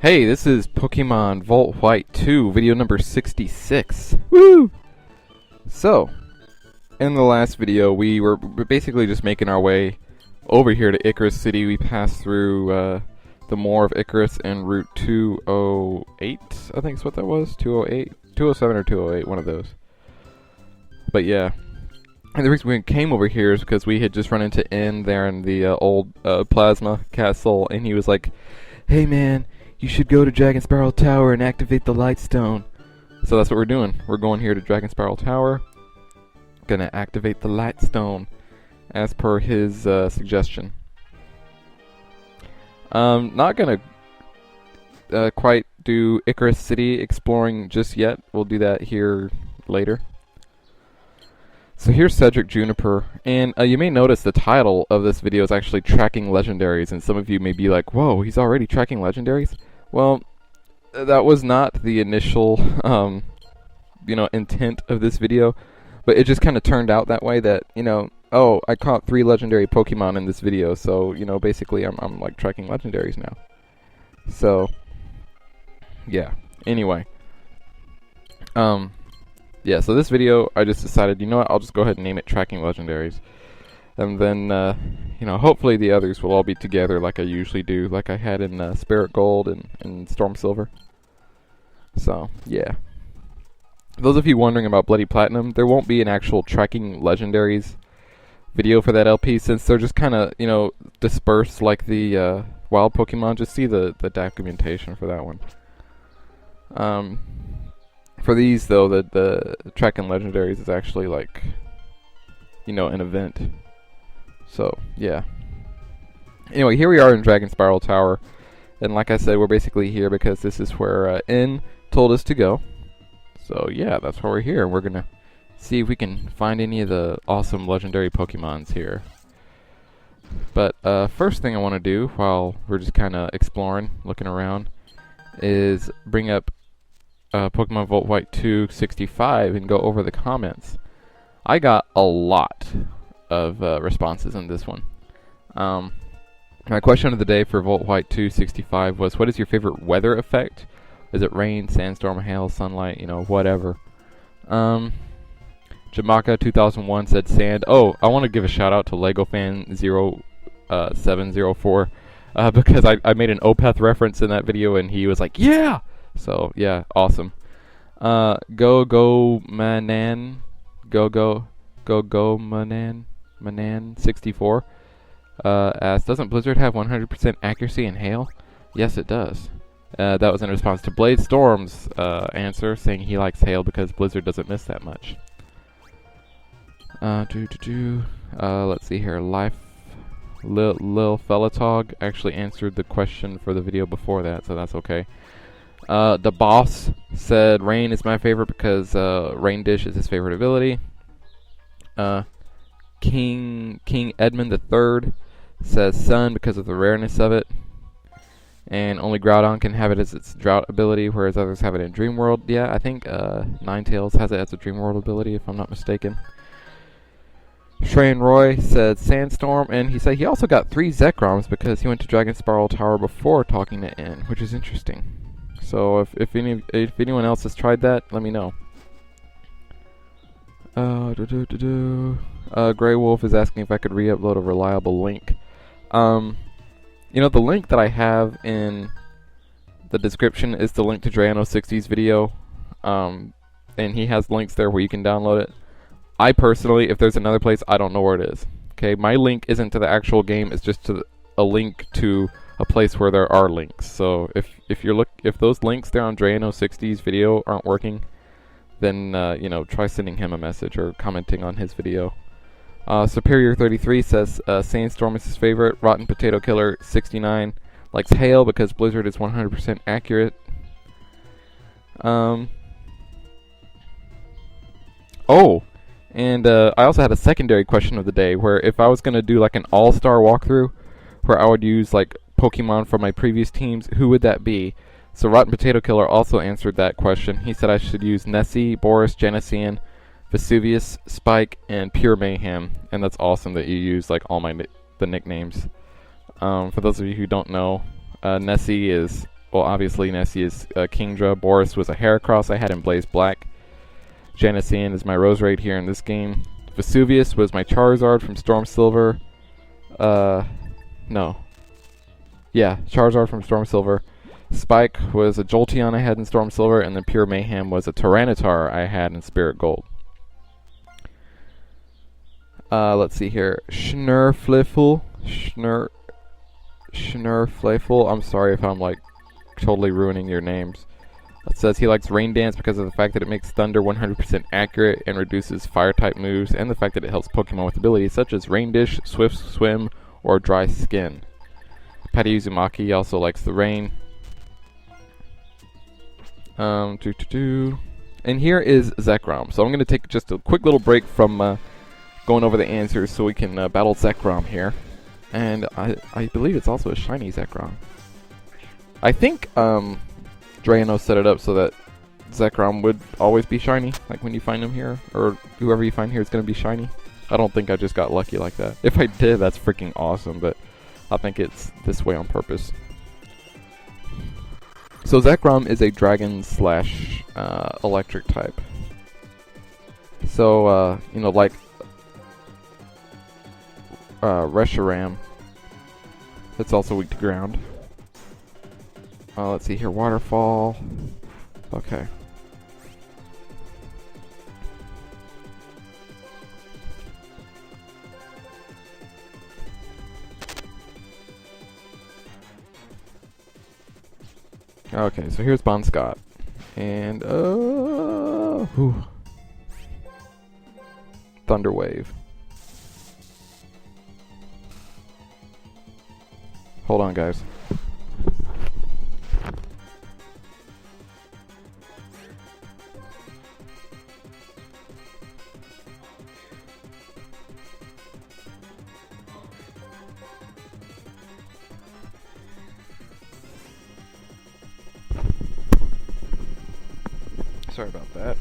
Hey, this is Pokemon Volt White 2, video number 66. Woo! So, in the last video, we were basically just making our way over here to Icarus City. We passed through the Moor of Icarus and Route 208, I think is what that was. 208? 207 or 208, one of those. But yeah. And the reason we came over here is because we had just run into N there in the old Plasma Castle, and he was like, "Hey man, you should go to Dragonspiral Tower and activate the Light Stone." So that's what we're doing. We're going here to Dragonspiral Tower. Gonna activate the Light Stone, as per his suggestion. Not gonna quite do Icarus City exploring just yet. We'll do that here later. So here's Cedric Juniper, and you may notice the title of this video is actually Tracking Legendaries, and some of you may be like, whoa, he's already tracking Legendaries? Well, that was not the initial, intent of this video, but it just kind of turned out that way that, oh, I caught 3 legendary Pokemon in this video, so, basically I'm like tracking Legendaries now. So, yeah, anyway. Yeah, so this video, I just decided, you know what, I'll just go ahead and name it Tracking Legendaries. And then, hopefully the others will all be together like I usually do, like I had in Spirit Gold and Storm Silver. So, yeah. Those of you wondering about Bloody Platinum, there won't be an actual Tracking Legendaries video for that LP, since they're just kind of, dispersed like the wild Pokemon. Just see the documentation for that one. For these, though, the Tracking Legendaries is actually like, an event. So, yeah. Anyway, here we are in Dragonspiral Tower. And like I said, we're basically here because this is where N told us to go. So, yeah, that's why we're here. We're going to see if we can find any of the awesome legendary Pokemons here. But first thing I want to do, while we're just kind of exploring, looking around, is bring up Pokemon Volt White 265 and go over the comments. I got a lot of responses in this one. My question of the day for Volt White 265 was, what is your favorite weather effect? Is it rain, sandstorm, hail, sunlight, whatever? Jamaka 2001 said sand. Oh, I want to give a shout out to LegoFan 0704 because I made an Opeth reference in that video and he was like, yeah! So, yeah, awesome. Go Manan 64 asked, doesn't Blizzard have 100% accuracy in hail? Yes, it does. That was in response to Blade Storm's answer, saying he likes hail because Blizzard doesn't miss that much. Let's see here. Lil Fellatog actually answered the question for the video before that, so that's okay. The boss said rain is my favorite because Rain Dish is his favorite ability. King Edmund III says sun because of the rareness of it. And only Groudon can have it as its drought ability, whereas others have it in Dream World. Yeah, I think Ninetales has it as a Dream World ability, if I'm not mistaken. Shreyan Roy said Sandstorm, and he said he also got 3 Zekroms because he went to Dragonspiral Tower before talking to N, which is interesting. So if anyone else has tried that, let me know. Grey Wolf is asking if I could re-upload a reliable link. The link that I have in the description is the link to Drano60's video. And he has links there where you can download it. I personally, if there's another place, I don't know where it is. Okay, my link isn't to the actual game, it's just to a link to a place where there are links. So if those links there on Drano60's video aren't working, then try sending him a message or commenting on his video. Superior 33 says Sandstorm is his favorite. Rotten Potato Killer 69 likes hail because Blizzard is 100% accurate. And I also had a secondary question of the day where if I was going to do like an all-star walkthrough where I would use like Pokemon from my previous teams, who would that be? So Rotten Potato Killer also answered that question. He said I should use Nessie, Boris, Genescian, Vesuvius, Spike, and Pure Mayhem. And that's awesome that you use like all the nicknames. For those of you who don't know, Nessie is well, obviously Nessie is Kingdra. Boris was a Heracross I had in Blaze Black. Janicean is my Roserade here in this game. Vesuvius was my Charizard from Storm Silver. No. Yeah, Charizard from Storm Silver. Spike was a Jolteon I had in Storm Silver, and then Pure Mayhem was a Tyranitar I had in Spirit Gold. Let's see here. Schnurfliffle. Schnurfliffle. I'm sorry if I'm like totally ruining your names. It says he likes Rain Dance because of the fact that it makes Thunder 100% accurate and reduces Fire-type moves, and the fact that it helps Pokemon with abilities such as Rain Dish, Swift Swim, or Dry Skin. Patty Uzumaki also likes the rain. And here is Zekrom. So I'm going to take just a quick little break from going over the answers so we can battle Zekrom here. And I believe it's also a shiny Zekrom. I think Drano set it up so that Zekrom would always be shiny, like when you find him here, or whoever you find here is going to be shiny. I don't think I just got lucky like that. If I did, that's freaking awesome, but I think it's this way on purpose. So Zekrom is a dragon slash electric type. So, you know, like Reshiram, it's also weak to ground. Let's see here, waterfall. Okay. Okay, so here's Bon Scott. And, Thunder Wave. Hold on, guys. Sorry about that.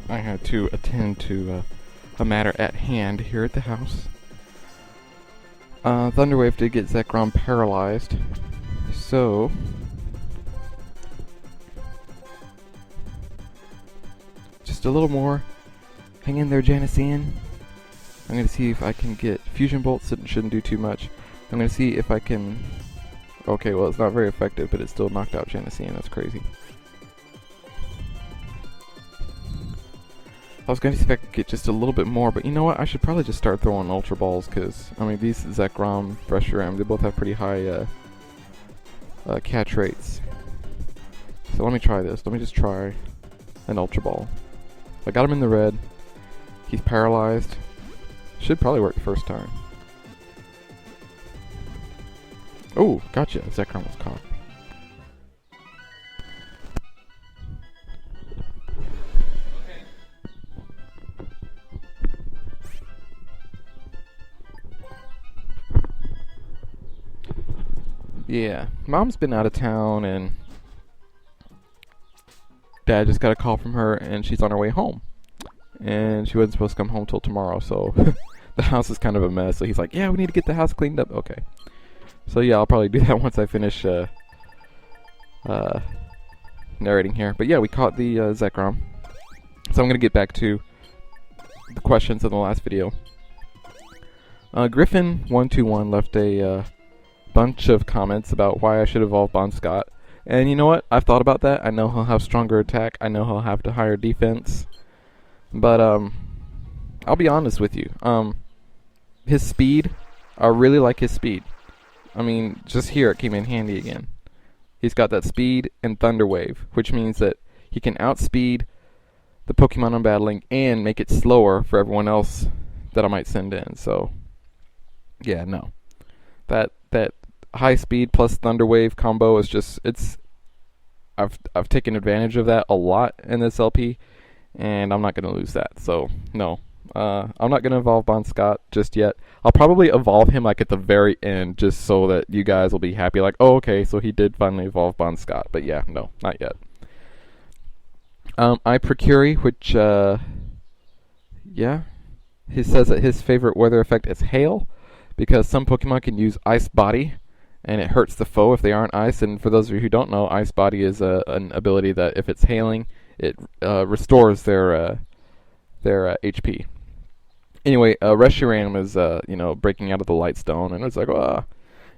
I had to attend to a matter at hand here at the house. Thunderwave did get Zekrom paralyzed, so just a little more. Hang in there, Janicean. I'm going to see if I can get Fusion Bolts. It shouldn't do too much. I'm going to see if I can... Okay, well, it's not very effective, but it still knocked out Janicean. That's crazy. I was going to see if I could get just a little bit more, but you know what? I should probably just start throwing Ultra Balls, because, I mean, these Zekrom, Reshiram, they both have pretty high catch rates. So let me try this. Let me just try an Ultra Ball. I got him in the red. He's paralyzed. Should probably work the first time. Oh, gotcha. Zekrom was caught. Yeah, Mom's been out of town, and Dad just got a call from her, and she's on her way home. And she wasn't supposed to come home till tomorrow, so the house is kind of a mess. So he's like, yeah, we need to get the house cleaned up. Okay. So yeah, I'll probably do that once I finish narrating here. But yeah, we caught the Zekrom. So I'm going to get back to the questions in the last video. Griffin121 left a... bunch of comments about why I should evolve Bon Scott. And you know what? I've thought about that. I know he'll have stronger attack. I know he'll have to higher defense. But I'll be honest with you. His speed, I really like his speed. I mean, just here it came in handy again. He's got that speed and Thunder Wave, which means that he can outspeed the Pokemon I'm battling and make it slower for everyone else that I might send in. So, yeah, no. That high speed plus Thunder Wave combo is just, I've taken advantage of that a lot in this LP, and I'm not going to lose that. So no, I'm not going to evolve Bon Scott just yet. I'll probably evolve him like at the very end, just so that you guys will be happy, like, oh, okay, so he did finally evolve Bon Scott. But yeah, no, not yet. Procuri, which yeah, he says that his favorite weather effect is hail, because some Pokemon can use Ice Body, and it hurts the foe if they aren't ice. And for those of you who don't know, Ice Body is an ability that if it's hailing, it restores their HP. Anyway, Reshiram is breaking out of the Light Stone, and it's like,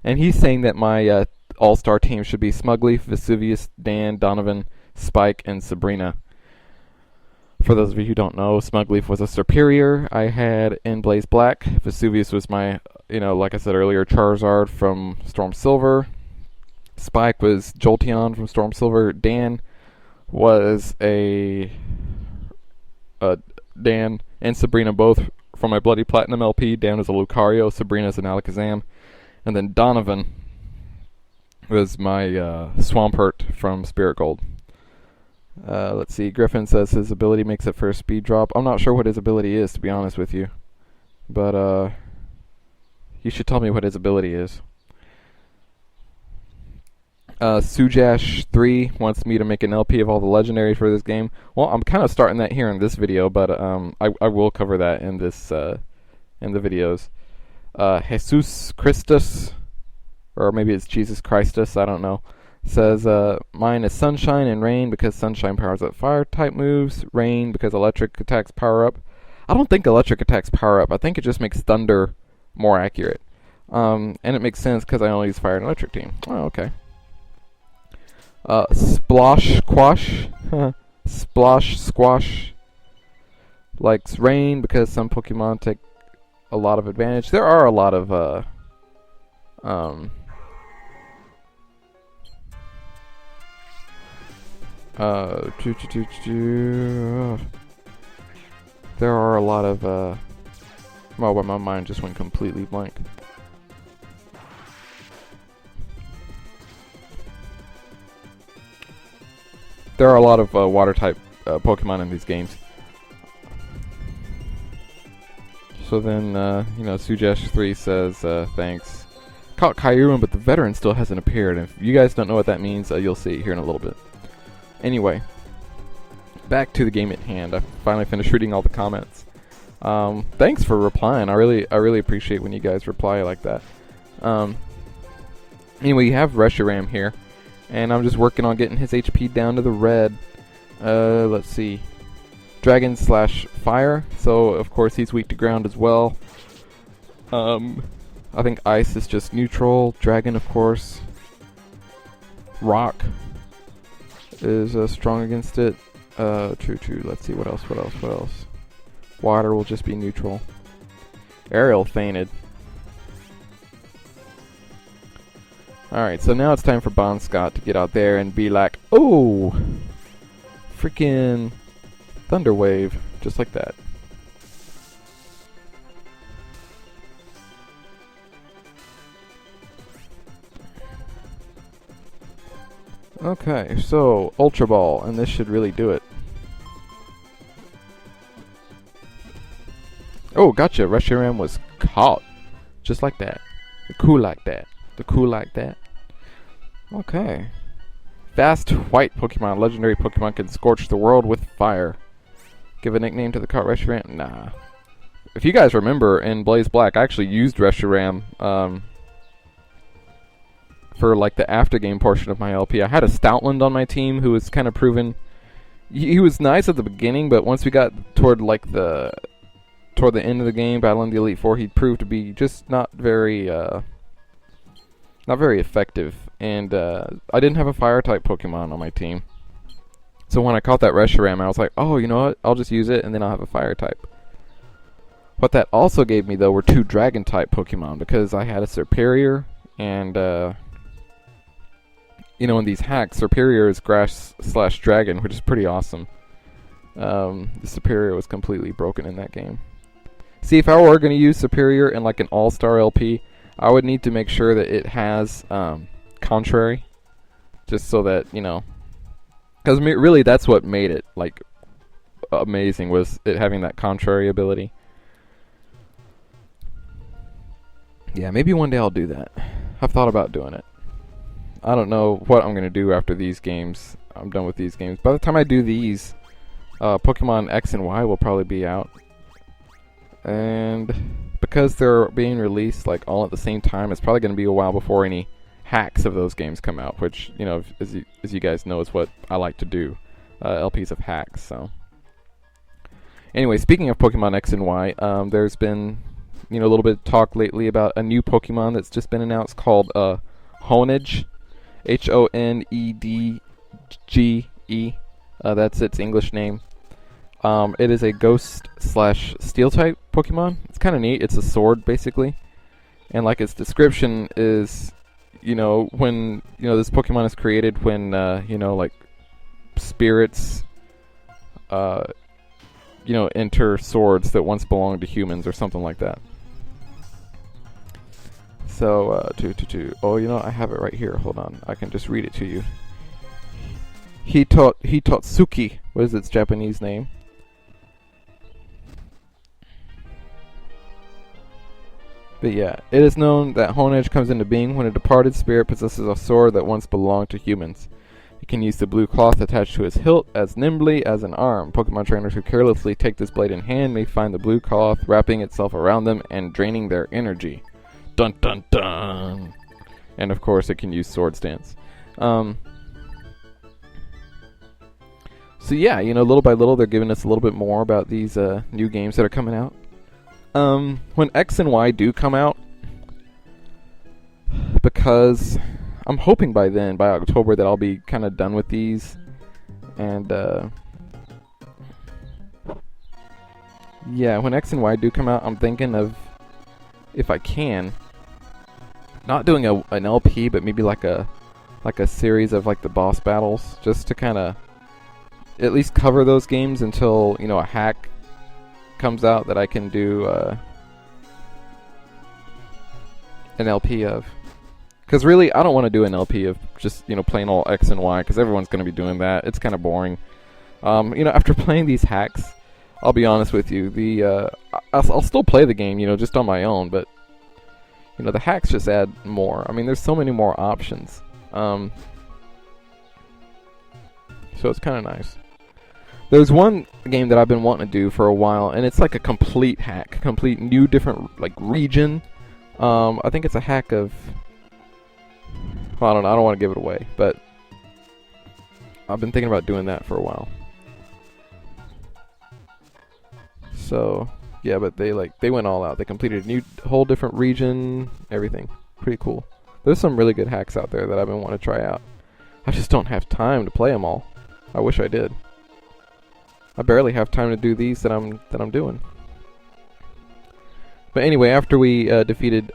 and he's saying that my all-star team should be Smugleaf, Vesuvius, Dan, Donovan, Spike, and Sabrina. For those of you who don't know, Smugleaf was a superior I had in Blaze Black. Vesuvius was my, like I said earlier, Charizard from Storm Silver. Spike was Jolteon from Storm Silver. Dan was Dan and Sabrina both from my Bloody Platinum LP. Dan is a Lucario, Sabrina is an Alakazam. And then Donovan was my Swampert from Spirit Gold. Let's see, Griffin says his ability makes it for a speed drop. I'm not sure what his ability is, to be honest with you. But, you should tell me what his ability is. Sujash3 wants me to make an LP of all the legendaries for this game. Well, I'm kind of starting that here in this video, but I will cover that in this in the videos. Jesus Christus, or maybe it's Jesus Christus, I don't know, says mine is Sunshine and Rain because Sunshine powers up fire type moves, Rain because electric attacks power up. I don't think electric attacks power up. I think it just makes Thunder more accurate. And it makes sense because I only use Fire and Electric team. Oh, okay. Splosh Quash Splosh Squash likes Rain because some Pokemon take a lot of advantage. There are a lot of there are a lot of well, my mind just went completely blank. There are a lot of water type Pokemon in these games. So then, Sujesh3 says, thanks. Caught Kyurem, but the veteran still hasn't appeared. And if you guys don't know what that means, you'll see it here in a little bit. Anyway, back to the game at hand. I finally finished reading all the comments. Thanks for replying. I really appreciate when you guys reply like that. Anyway, you have Reshiram here, and I'm just working on getting his HP down to the red. Let's see. Dragon / Fire, so of course he's weak to ground as well. I think Ice is just neutral. Dragon, of course. Rock is strong against it. True. Let's see, what else? Water will just be neutral. Aerial fainted. Alright, so now it's time for Bon Scott to get out there and be like, oh! Freaking Thunder Wave. Just like that. Okay, so Ultra Ball, and this should really do it. Oh, gotcha. Reshiram was caught. Just like that. Cool like that. Okay. Fast white Pokemon. Legendary Pokemon can scorch the world with fire. Give a nickname to the caught Reshiram? Nah. If you guys remember, in Blaze Black, I actually used Reshiram for like the after-game portion of my LP. I had a Stoutland on my team who was kind of proven... He was nice at the beginning, but once we got toward the end of the game, battling the Elite Four, he proved to be just not very effective. And I didn't have a Fire-type Pokemon on my team. So when I caught that Reshiram, I was like, oh, you know what? I'll just use it, and then I'll have a Fire-type. What that also gave me, though, were 2 Dragon-type Pokemon, because I had a Serperior, and, in these hacks, Serperior is Grass / Dragon, which is pretty awesome. The Serperior was completely broken in that game. See, if I were going to use Serperior in like an all-star LP, I would need to make sure that it has Contrary, just so that, because really that's what made it like amazing, was it having that Contrary ability. Yeah, maybe one day I'll do that. I've thought about doing it. I don't know what I'm going to do after these games. I'm done with these games. By the time I do these, Pokemon X and Y will probably be out. And because they're being released like all at the same time, it's probably going to be a while before any hacks of those games come out, which, you know, as you guys know, is what I like to do, LPs of hacks. So anyway, speaking of Pokemon X and Y, there's been, you know, a little bit of talk lately about a new Pokemon that's just been announced called Honedge, Honedge. That's its English name. It is a ghost/steel type Pokemon. It's kind of neat. It's a sword, basically. And like its description is, you know, when, you know, this Pokemon is created when, you know, like spirits, you know, enter swords that once belonged to humans or something like that. So, oh, you know, I have it right here. Hold on. I can just read it to you. Hitotsuki was its Japanese name. But yeah, it is known that Honedge comes into being when a departed spirit possesses a sword that once belonged to humans. It can use the blue cloth attached to its hilt as nimbly as an arm. Pokemon trainers who carelessly take this blade in hand may find the blue cloth wrapping itself around them and draining their energy. Dun dun dun! And of course it can use sword stance. So yeah, you know, little by little they're giving us a little bit more about these new games that are coming out. When X and Y do come out, because I'm hoping by then, by October, that I'll be kind of done with these. And, yeah, when X and Y do come out, I'm thinking of, if I can, not doing an LP, but maybe like a series of like the boss battles, just to kind of at least cover those games until, you know, a hack comes out that I can do an LP of. Because really, I don't want to do an LP of just, you know, plain all X and Y, because everyone's going to be doing that. It's kind of boring. You know, after playing these hacks, I'll be honest with you, I'll still play the game, you know, just on my own, but, you know, the hacks just add more. I mean, there's so many more options. So it's kind of nice. There's one game that I've been wanting to do for a while, and it's like a complete hack, complete new different like region. I think it's a hack of, well, I don't know, I don't want to give it away, but I've been thinking about doing that for a while. So yeah, but they went all out. They completed a new whole different region, everything. Pretty cool. There's some really good hacks out there that I've been wanting to try out. I just don't have time to play them all. I wish I did. I barely have time to do these that I'm doing. But anyway, after we defeated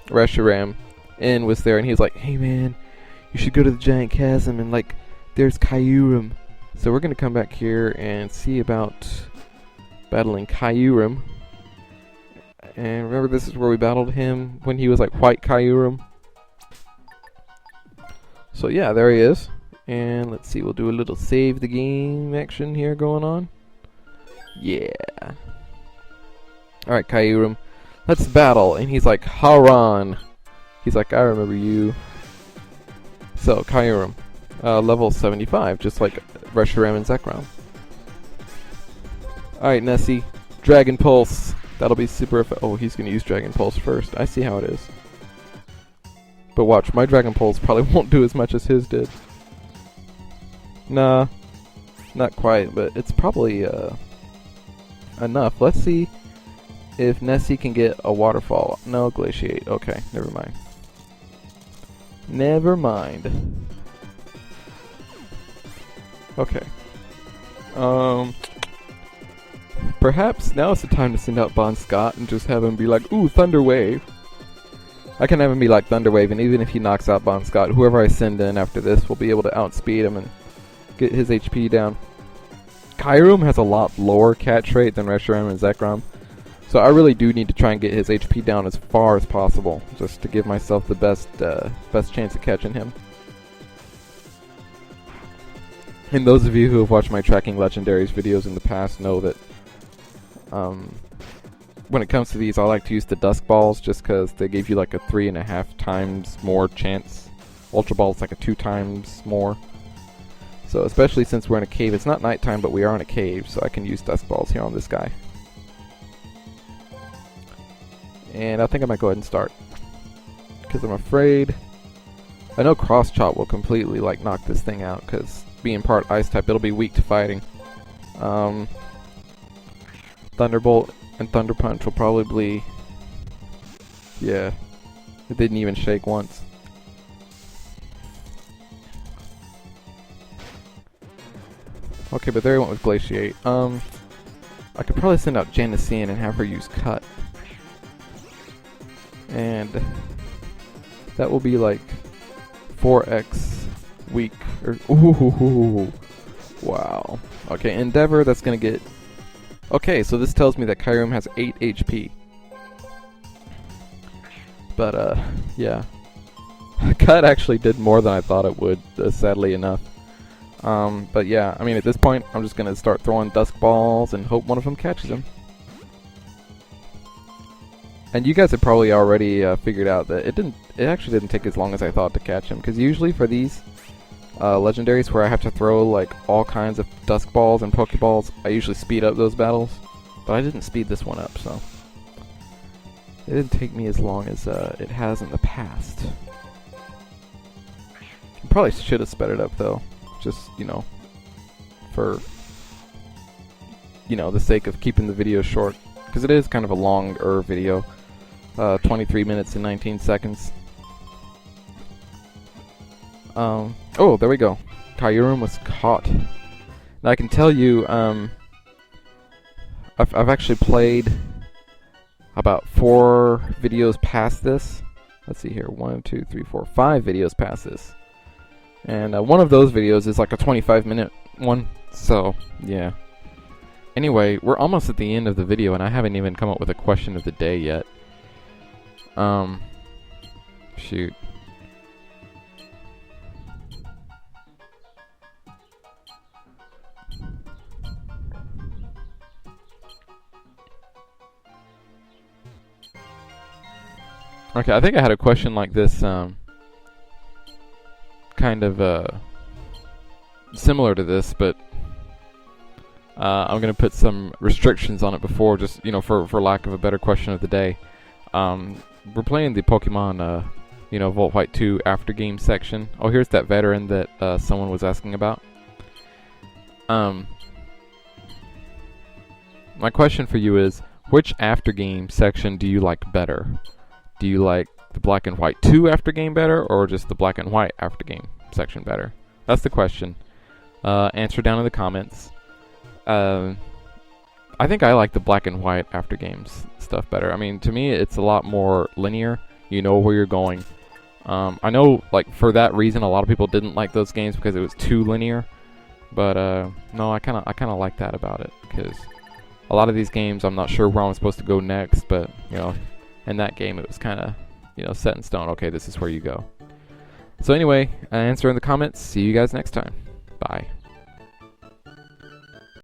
Reshiram, N was there, and he was like, "Hey man, you should go to the giant chasm, and like, there's Kyurem." So we're gonna come back here and see about battling Kyurem. And remember, this is where we battled him when he was like white Kyurem. So yeah, there he is. And let's see, we'll do a little save the game action here going on. Yeah. Alright, Kyurem, let's battle. And he's like, Haran. He's like, I remember you. So, Kyurem, level 75, just like Reshiram and Zekrom. Alright, Nessie, Dragon Pulse. That'll be super oh, he's going to use Dragon Pulse first. I see how it is. But watch, my Dragon Pulse probably won't do as much as his did. Nah, not quite, but it's probably enough. Let's see if Nessie can get a waterfall. No, glaciate. Okay, never mind. Never mind. Okay. Perhaps now is the time to send out Bon Scott and just have him be like, ooh, Thunder Wave. I can have him be like Thunder Wave, and even if he knocks out Bon Scott, whoever I send in after this will be able to outspeed him and get his HP down. Kyurem has a lot lower catch rate than Reshiram and Zekrom, so I really do need to try and get his HP down as far as possible, just to give myself the best chance of catching him. And those of you who have watched my tracking Legendaries videos in the past know that when it comes to these, I like to use the Dusk Balls just because they give you like a 3.5 times more chance. Ultra Ball is like a 2 times more. So especially since we're in a cave, it's not nighttime, but we are in a cave, so I can use Dusk Balls here on this guy. And I think I might go ahead and start, because I'm afraid I know Cross Chop will completely like knock this thing out because being part Ice type, it'll be weak to fighting. Thunderbolt and Thunder Punch will probably, yeah, it didn't even shake once. Okay, but there he went with Glaciate. I could probably send out Janician and have her use Cut. And that will be like 4x weak. Ooh, wow. Okay, Endeavor, that's gonna get... Okay, so this tells me that Kyurem has 8 HP. But, yeah. Cut actually did more than I thought it would, sadly enough. But yeah, I mean, at this point, I'm just gonna start throwing Dusk Balls and hope one of them catches him. And you guys have probably already figured out that it actually didn't take as long as I thought to catch him, because usually for these legendaries where I have to throw like all kinds of Dusk Balls and Pokeballs, I usually speed up those battles, but I didn't speed this one up, so it didn't take me as long as it has in the past. Probably should have sped it up though, just, you know, for, you know, the sake of keeping the video short, because it is kind of a longer video. 23 minutes and 19 seconds. Oh, there we go. Kyurem was caught. Now I can tell you, I've actually played about 4 videos past this. Let's see here, 1, 2, 3, 4, 5 videos past this. And one of those videos is like a 25-minute one, so yeah. Anyway, we're almost at the end of the video, and I haven't even come up with a question of the day yet. Shoot. Okay, I think I had a question like this, kind of similar to this, but I'm gonna put some restrictions on it before, just, you know, for lack of a better question of the day. We're playing the Pokemon, you know, Volt White 2 after game section. Oh, here's that veteran that someone was asking about. My question for you is, which after game section do you like better? Do you like the Black and White 2 after game better, or just the Black and White after game section better? That's the question. Answer down in the comments. I think I like the Black and White after games stuff better. I mean, to me, it's a lot more linear. You know where you're going. I know, like, for that reason, a lot of people didn't like those games because it was too linear. But no, I kind of like that about it, because a lot of these games, I'm not sure where I'm supposed to go next. But, you know, in that game, it was kind of, you know, set in stone. Okay, this is where you go. So anyway, answer in the comments. See you guys next time. Bye.